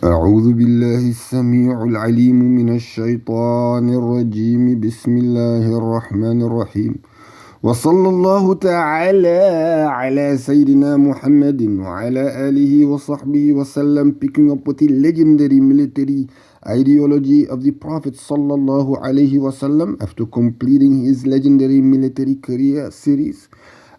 أعوذ بالله السميع العليم من الشيطان الرجيم بسم الله الرحمن الرحيم وصلى الله تعالى على سيدنا محمد وعلى آله وصحبه وسلم. Picking up with the legendary military ideology of the Prophet sallallahu alaihi wasallam after completing his legendary military career series,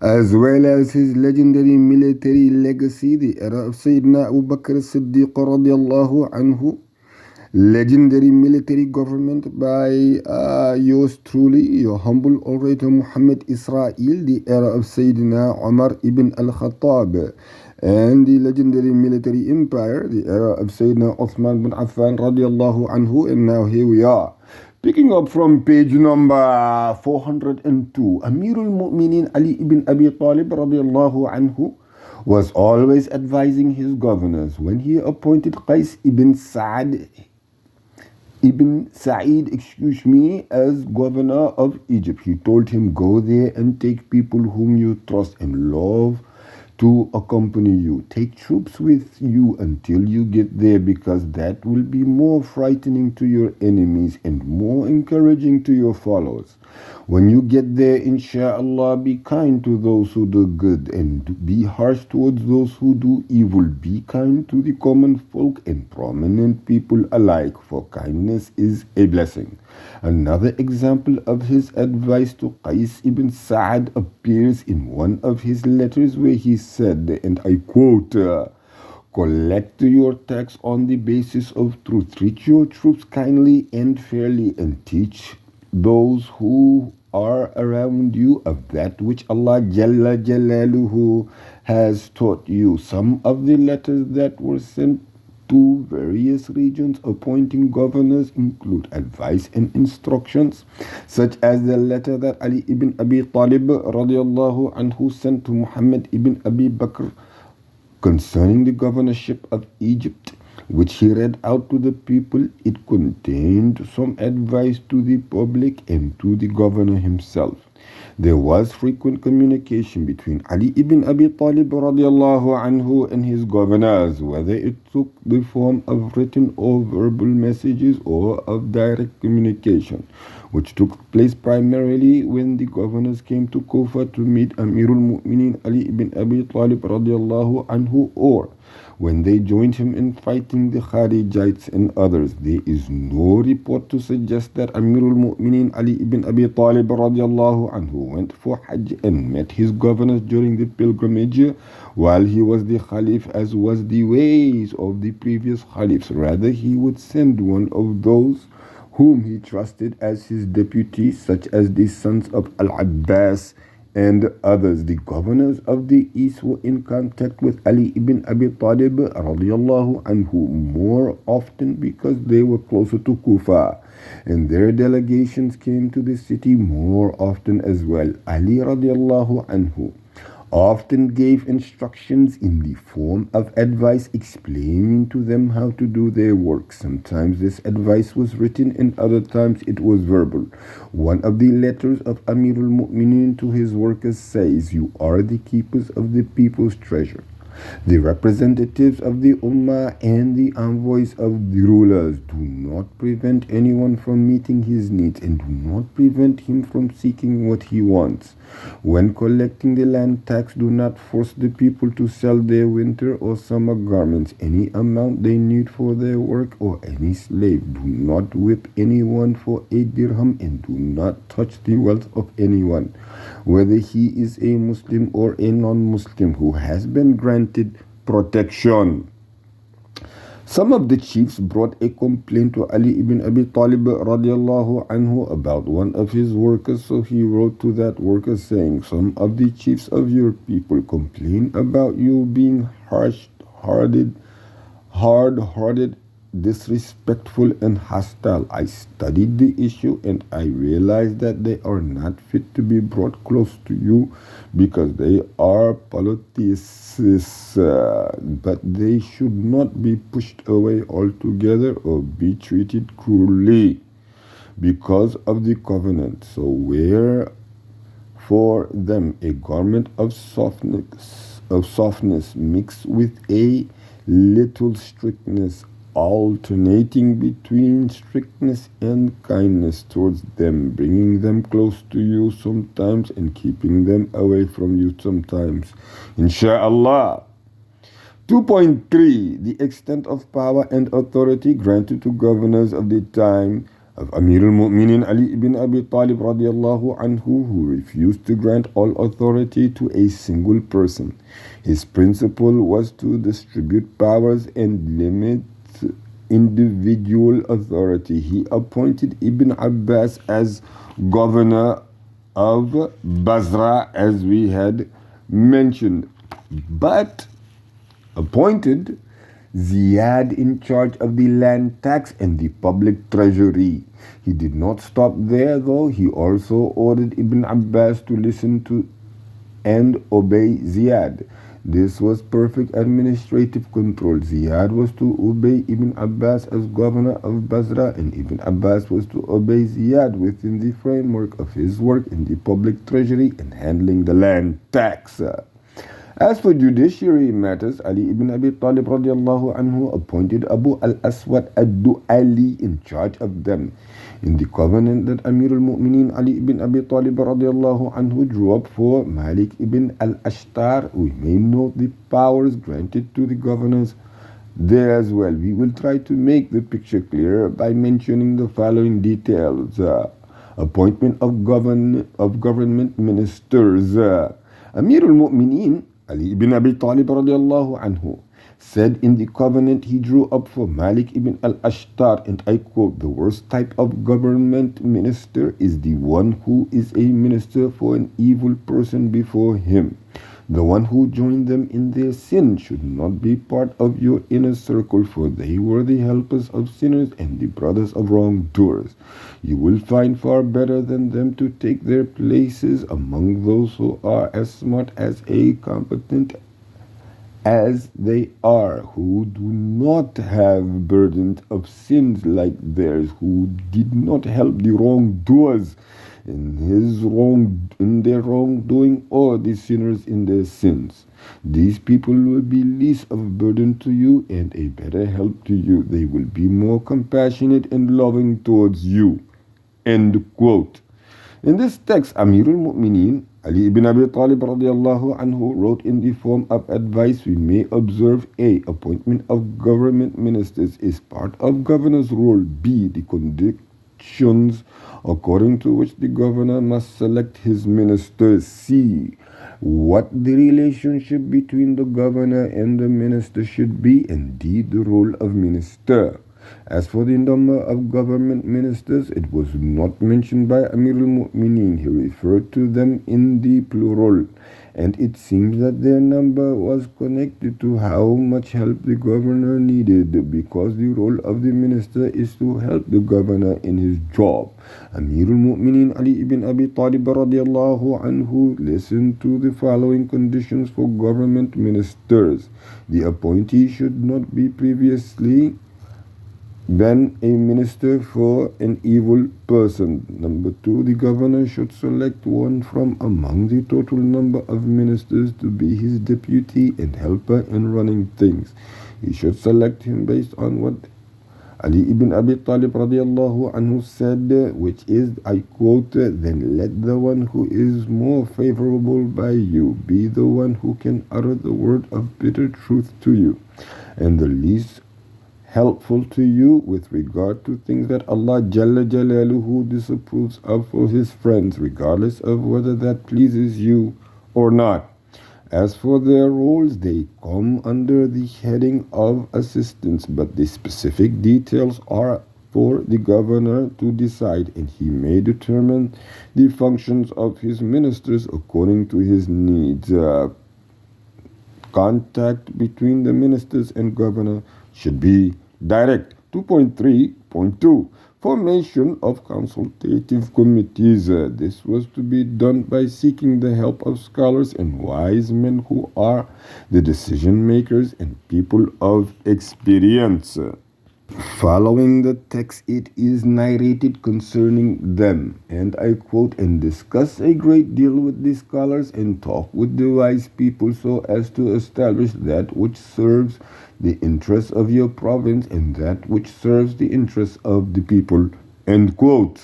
as well as his legendary military legacy, the era of Sayyidina Abu Bakr as-Siddiq radiallahu anhu, legendary military government by yours truly, your humble orator Muhammad Israel, the era of Sayyidina Umar ibn al-Khattab, and the legendary military empire, the era of Sayyidina Uthman bin Affan radiallahu anhu. And now here we are, picking up from page number 402. Amirul Mu'minin Ali ibn Abi Talib radiallahu anhu was always advising his governors. When he appointed Qais ibn Sa'id, as governor of Egypt, he told him, go there and take people whom you trust and love to accompany you. Take troops with you until you get there, because that will be more frightening to your enemies and more encouraging to your followers. When you get there, insha'Allah, be kind to those who do good and be harsh towards those who do evil. Be kind to the common folk and prominent people alike, for kindness is a blessing. Another example of his advice to Qais ibn Sa'ad appears in one of his letters, where he said, and I quote, collect your tax on the basis of truth. Treat your troops kindly and fairly, and teach those who are around you of that which Allah Jalla Jalaluhu has taught you. Some of the letters that were sent to various regions appointing governors include advice and instructions, such as the letter that Ali ibn Abi Talib radiallahu anhu sent to Muhammad ibn Abi Bakr concerning the governorship of Egypt, which he read out to the people. It contained some advice to the public and to the governor himself. There was frequent communication between Ali ibn Abi Talib radiallahu anhu and his governors, whether it took the form of written or verbal messages or of direct communication, which took place primarily when the governors came to Kufa to meet Amirul Mu'minin Ali ibn Abi Talib radiallahu anhu, or when they joined him in fighting the Kharijites and others. There is no report to suggest that Amirul Mu'minin Ali ibn Abi Talib radiallahu anhu went for Hajj and met his governors during the pilgrimage while he was the Khalif, as was the ways of the previous Khalifs. Rather, he would send one of those whom he trusted as his deputies, such as the sons of Al-Abbas and others. The governors of the East were in contact with Ali ibn Abi Talib radiallahu anhu more often because they were closer to Kufa, and their delegations came to the city more often as well. Ali radiallahu anhu often gave instructions in the form of advice, explaining to them how to do their work. Sometimes this advice was written and other times it was verbal. One of the letters of Amirul Mu'minin to his workers says, you are the keepers of the people's treasure, the representatives of the Ummah and the envoys of the rulers. Do not prevent anyone from meeting his needs, and do not prevent him from seeking what he wants. When collecting the land tax, do not force the people to sell their winter or summer garments, any amount they need for their work, or any slave. Do not whip anyone for a dirham, and do not touch the wealth of anyone, whether he is a Muslim or a non-Muslim who has been granted protection. Some of the chiefs brought a complaint to Ali ibn Abi Talib radiallahu anhu about one of his workers, so he wrote to that worker saying, some of the chiefs of your people complain about you being hard-hearted, disrespectful and hostile. I studied the issue and I realized that they are not fit to be brought close to you because they are polytheists, but they should not be pushed away altogether or be treated cruelly because of the covenant. So wear for them a garment of softness mixed with a little strictness alternating between strictness and kindness towards them, bringing them close to you sometimes and keeping them away from you sometimes. Insha'Allah. 2.3 The extent of power and authority granted to governors of the time of Amir al-Mu'minin Ali ibn Abi Talib radiallahu anhu, who refused to grant all authority to a single person. His principle was to distribute powers and limit individual authority. He appointed Ibn Abbas as governor of Basra, as we had mentioned, but appointed Ziyad in charge of the land tax and the public treasury. He did not stop there, though. He also ordered Ibn Abbas to listen to and obey Ziyad. This was perfect administrative control. Ziyad was to obey Ibn Abbas as governor of Basra, and Ibn Abbas was to obey Ziyad within the framework of his work in the public treasury and handling the land tax. As for judiciary matters, Ali ibn Abi Talib radiallahu anhu appointed Abu al-Aswad ad-Du'ali in charge of them. In the covenant that Amir al-Mu'minin Ali ibn Abi Talib radiallahu anhu drew up for Malik ibn al-Ashtar, we may note the powers granted to the governors there as well. We will try to make the picture clearer by mentioning the following details. Appointment of government ministers. Amir al-Mu'minin Ali ibn Abi Talib radiallahu anhu said in the covenant he drew up for Malik ibn al-Ashtar, and I quote, "The worst type of government minister is the one who is a minister for an evil person before him. The one who joined them in their sin should not be part of your inner circle, for they were the helpers of sinners and the brothers of wrongdoers. You will find far better than them to take their places among those who are as smart as a competent as they are, who do not have burdens of sins like theirs, who did not help the wrongdoers in their wrongdoing, or the sinners in their sins. These people will be least of burden to you and a better help to you. They will be more compassionate and loving towards you." End quote. In this text, Amir al-Mu'minin Ali ibn Abi Talib radiallahu anhu wrote in the form of advice. We may observe: A. Appointment of government ministers is part of governor's role. B. The conditions according to which the governor must select his ministers. C. What the relationship between the governor and the minister should be. And D. The role of minister. As for the number of government ministers, it was not mentioned by Amir al-Mu'minin. He referred to them in the plural, and it seems that their number was connected to how much help the governor needed, because the role of the minister is to help the governor in his job. Amir al-Mu'minin Ali ibn Abi Talib radiallahu anhu listened to the following conditions for government ministers. The appointee should not be previously been a minister for an evil person. Number 2, the governor should select one from among the total number of ministers to be his deputy and helper in running things. He should select him based on what Ali ibn Abi Talib radiallahu anhu said, which is, I quote, "Then let the one who is more favorable by you be the one who can utter the word of bitter truth to you, and the least helpful to you with regard to things that Allah Jalla Jalaluhu disapproves of for his friends, regardless of whether that pleases you or not." As for their roles, they come under the heading of assistants, but the specific details are for the governor to decide, and he may determine the functions of his ministers according to his needs. Contact between the ministers and governor should be direct. 2.3.2 Formation of consultative committees. This was to be done by seeking the help of scholars and wise men who are the decision makers and people of experience. Following the text, it is narrated concerning them, and I quote, "and discuss a great deal with the scholars and talk with the wise people so as to establish that which serves the interests of your province and that which serves the interests of the people. End quote.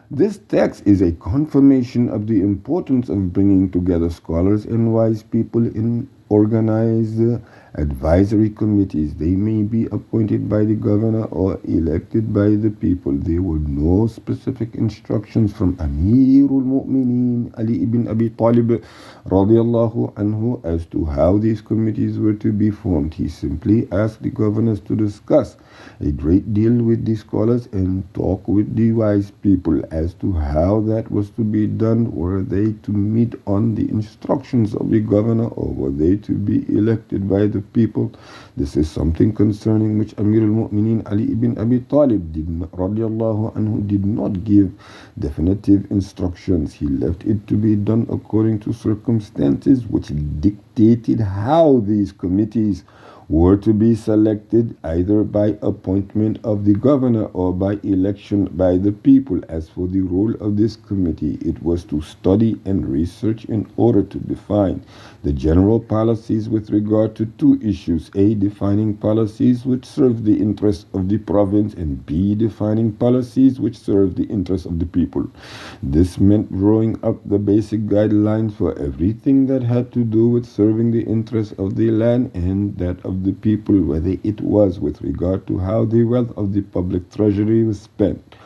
This text is a confirmation of the importance of bringing together scholars and wise people in organized advisory committees. They may be appointed by the governor or elected by the people. There were no specific instructions from Amirul Mu'mineen Ali ibn Abi Talib radiallahu anhu as to how these committees were to be formed. He simply asked the governors to discuss a great deal with the scholars and talk with the wise people as to how that was to be done. Were they to meet on the instructions of the governor or were they to be elected by the people? This is something concerning which Amir al-Mu'mineen Ali ibn Abi Talib radiallahu anhu did not give definitive instructions. He left it to be done according to circumstances which dictated how these committees were to be selected, either by appointment of the governor or by election by the people. As for the role of this committee, it was to study and research in order to define the general policies with regard to two issues: A, defining policies which serve the interests of the province, and B, defining policies which serve the interests of the people. This meant drawing up the basic guidelines for everything that had to do with serving the interests of the land and that of the people, whether it was with regard to how the wealth of the public treasury was spent,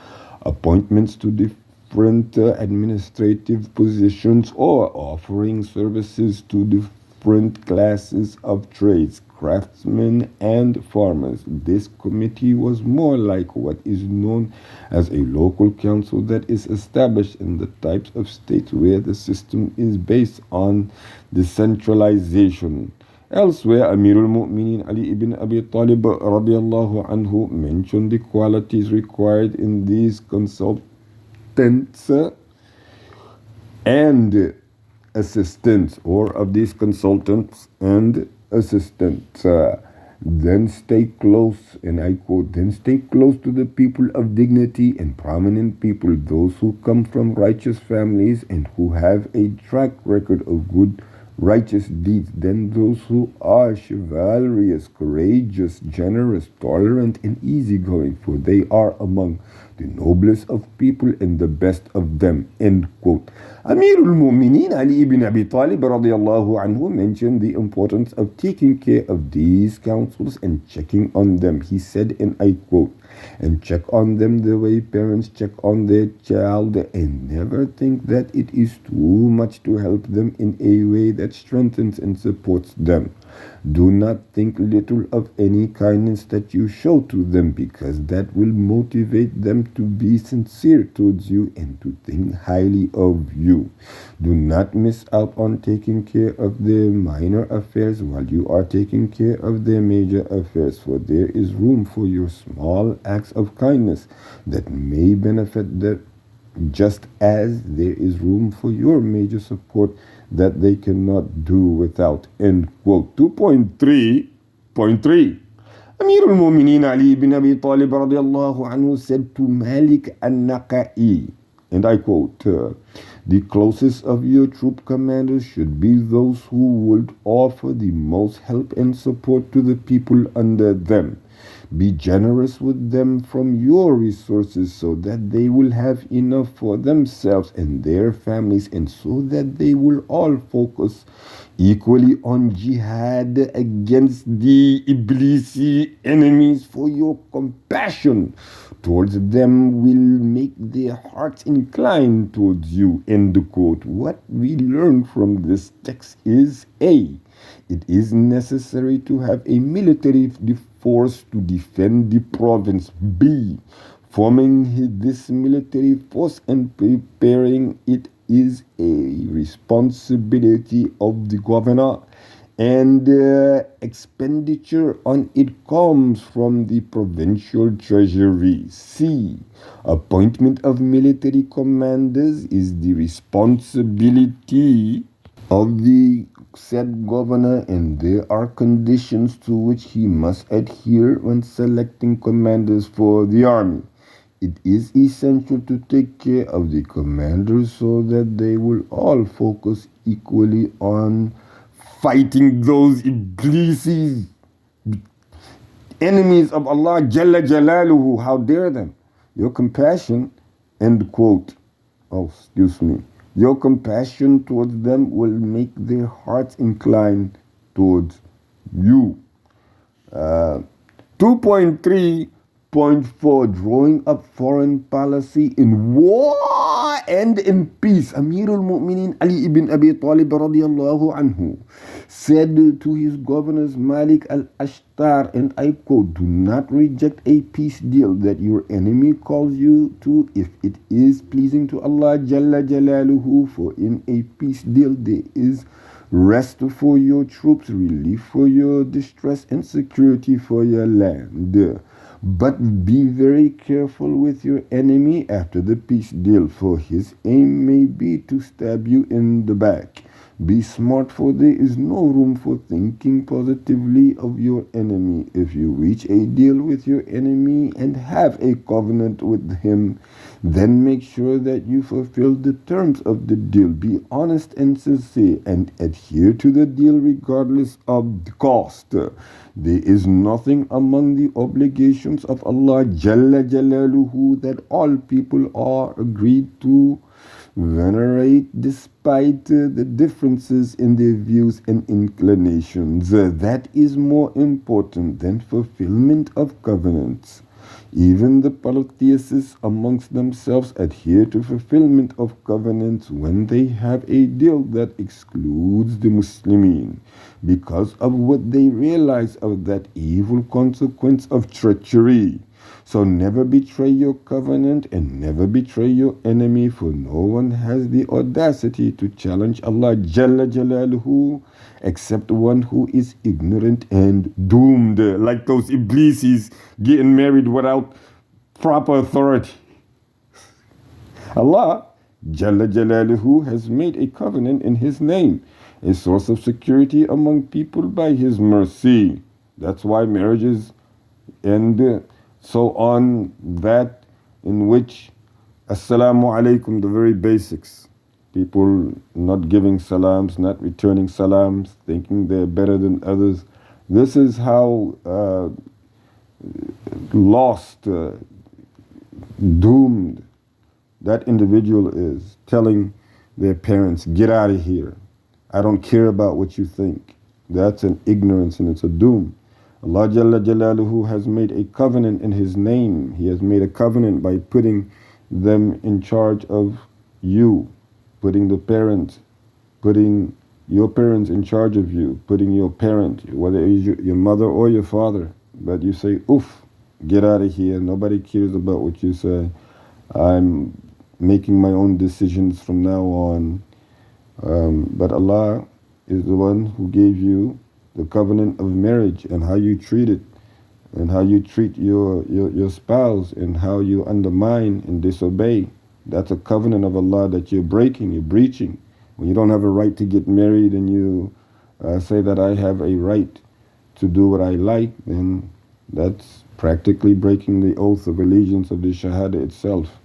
appointments to different administrative positions, or offering services to different classes of trades, craftsmen and farmers. This committee was more like what is known as a local council that is established in the types of states where the system is based on decentralization. Elsewhere, Amirul Mu'mineen Ali ibn Abi Talib radiallahu anhu mentioned the qualities required in these consultants and assistants, or of these consultants and assistants. Then stay close, and I quote, then stay close to the people of dignity and prominent people, those who come from righteous families and who have a track record of good righteous deeds, then those who are chivalrous, courageous, generous, tolerant, and easygoing, for they are among the noblest of people and the best of them. End quote. Amirul Mu'mineen Ali ibn Abi Talib radiallahu anhu mentioned the importance of taking care of these councils and checking on them. He said, and I quote, and check on them the way parents check on their child, and never think that it is too much to help them in a way that strengthens and supports them. Do not think little of any kindness that you show to them, because that will motivate them to be sincere towards you and to think highly of you. Do not miss out on taking care of their minor affairs while you are taking care of their major affairs, for there is room for your small acts of kindness that may benefit them, just as there is room for your major support that they cannot do without. End quote. 2.3.3. Amir al-Mu'mineen Ali ibn Abi Talib radiallahu anhu said to Malik al-Naqai, and I quote, the closest of your troop commanders should be those who would offer the most help and support to the people under them. Be generous with them from your resources so that they will have enough for themselves and their families, and so that they will all focus equally on jihad against the Iblisi enemies, for your compassion towards them will make their hearts incline towards you. End quote. What we learn from this text is A, it is necessary to have a military force to defend the province. B, forming this military force and preparing it is a responsibility of the governor, and expenditure on it comes from the provincial treasury. C, appointment of military commanders is the responsibility of the said governor, and there are conditions to which he must adhere when selecting commanders for the army. It is essential to take care of the commanders so that they will all focus equally on fighting those Iblisis enemies of Allah Jalla Jalaluhu, how dare them? Your compassion, end quote. Oh, excuse me. Your compassion towards them will make their hearts incline towards you. 2.3.4 Drawing up foreign policy in war and in peace. Amirul Mu'minin Ali ibn Abi Talib radiallahu anhu said to his governors Malik al-Ashtar, and I quote, "Do not reject a peace deal that your enemy calls you to if it is pleasing to Allah Jalla Jalaluhu, for in a peace deal there is rest for your troops, relief for your distress, and security for your land. But be very careful with your enemy after the peace deal, for his aim may be to stab you in the back. Be smart, for there is no room for thinking positively of your enemy. If you reach a deal with your enemy and have a covenant with him, then make sure that you fulfill the terms of the deal. Be honest and sincere and adhere to the deal regardless of the cost. There is nothing among the obligations of Allah Jalla Jalaluhu that all people are agreed to venerate despite the differerences in their views and inclinations. That is more important than fulfillment of covenants. Even the polytheists amongst themselves adhere to fulfillment of covenants when they have a deal that excludes the Muslimin, because of what they realize of that evil consequence of treachery. So never betray your covenant and never betray your enemy, for no one has the audacity to challenge Allah Jalla Jalaluhu except one who is ignorant and doomed, like those Iblisis getting married without proper authority. Allah Jalla Jalaluhu has made a covenant in His name, a source of security among people by His mercy. That's why marriages and so on, that in which Assalamu alaikum, the very basics. People not giving salams, not returning salams, thinking they're better than others. This is how lost, doomed that individual is, telling their parents, get out of here. I don't care about what you think. That's an ignorance and it's a doom. Allah Jalla Jalaluhu has made a covenant in His name. He has made a covenant by putting them in charge of you, putting the parents, putting your parents in charge of you, putting your parent, whether it's your mother or your father. But you say, oof, get out of here. Nobody cares about what you say. I'm making my own decisions from now on. But Allah is the one who gave you the covenant of marriage, and how you treat it, and how you treat your spouse, and how you undermine and disobey. That's a covenant of Allah that you're breaking, you're breaching. When you don't have a right to get married and you say that I have a right to do what I like, then that's practically breaking the oath of allegiance of the Shahada itself.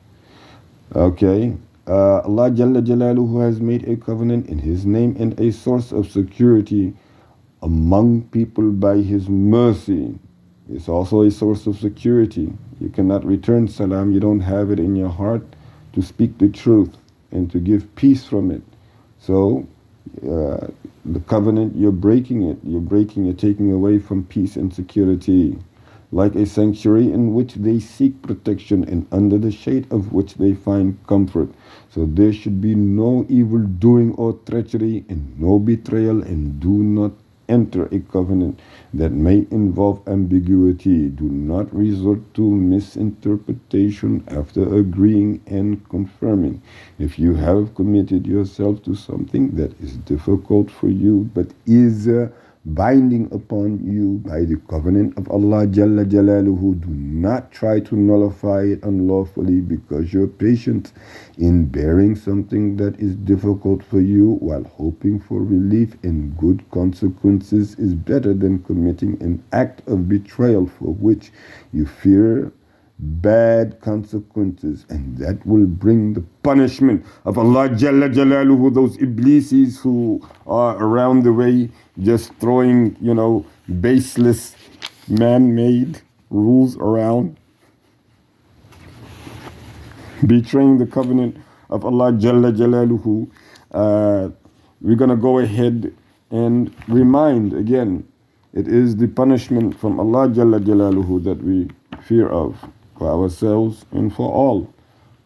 Okay. Allah Jalla Jalaluhu has made a covenant in His name and a source of security among people by His mercy. It's also a source of security. You cannot return salam. You don't have it in your heart to speak the truth and to give peace from it. So the covenant, you're breaking it. You're taking away from peace and security. Like a sanctuary in which they seek protection and under the shade of which they find comfort. So there should be no evil doing or treachery and no betrayal, and do not enter a covenant that may involve ambiguity. Do not resort to misinterpretation after agreeing and confirming. If you have committed yourself to something that is difficult for you but is binding upon you by the covenant of Allah Jalla Jalaluhu, do not try to nullify it unlawfully, because your patience in bearing something that is difficult for you while hoping for relief and good consequences is better than committing an act of betrayal for which you fear bad consequences, and that will bring the punishment of Allah Jalla Jalaluhu. Those Iblisis who are around the way just throwing, baseless man-made rules around, betraying the covenant of Allah Jalla Jalaluhu, we're going to go ahead and remind again, it is the punishment from Allah Jalla Jalaluhu that we fear of for ourselves and for all.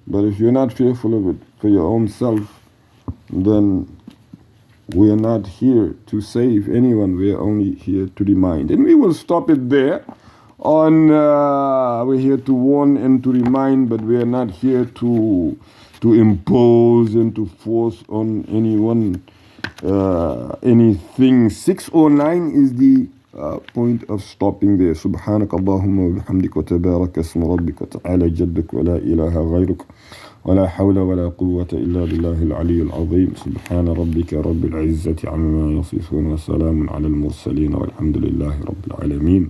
But if you're not fearful of it for your own self, then we are not here to save anyone. We are only here to remind. And we will stop it there. We're here to warn and to remind, but we are not here to impose and to force on anyone anything. 609 is the point of stopping there. سبحانك اللهم وبحمدك وتبارك اسم ربك وتعالى جدك ولا إله غيرك ولا حول ولا قوة إلا بالله العلي العظيم. سبحان ربك رب العزة عما يصفون وسلام على المرسلين والحمد لله رب العالمين.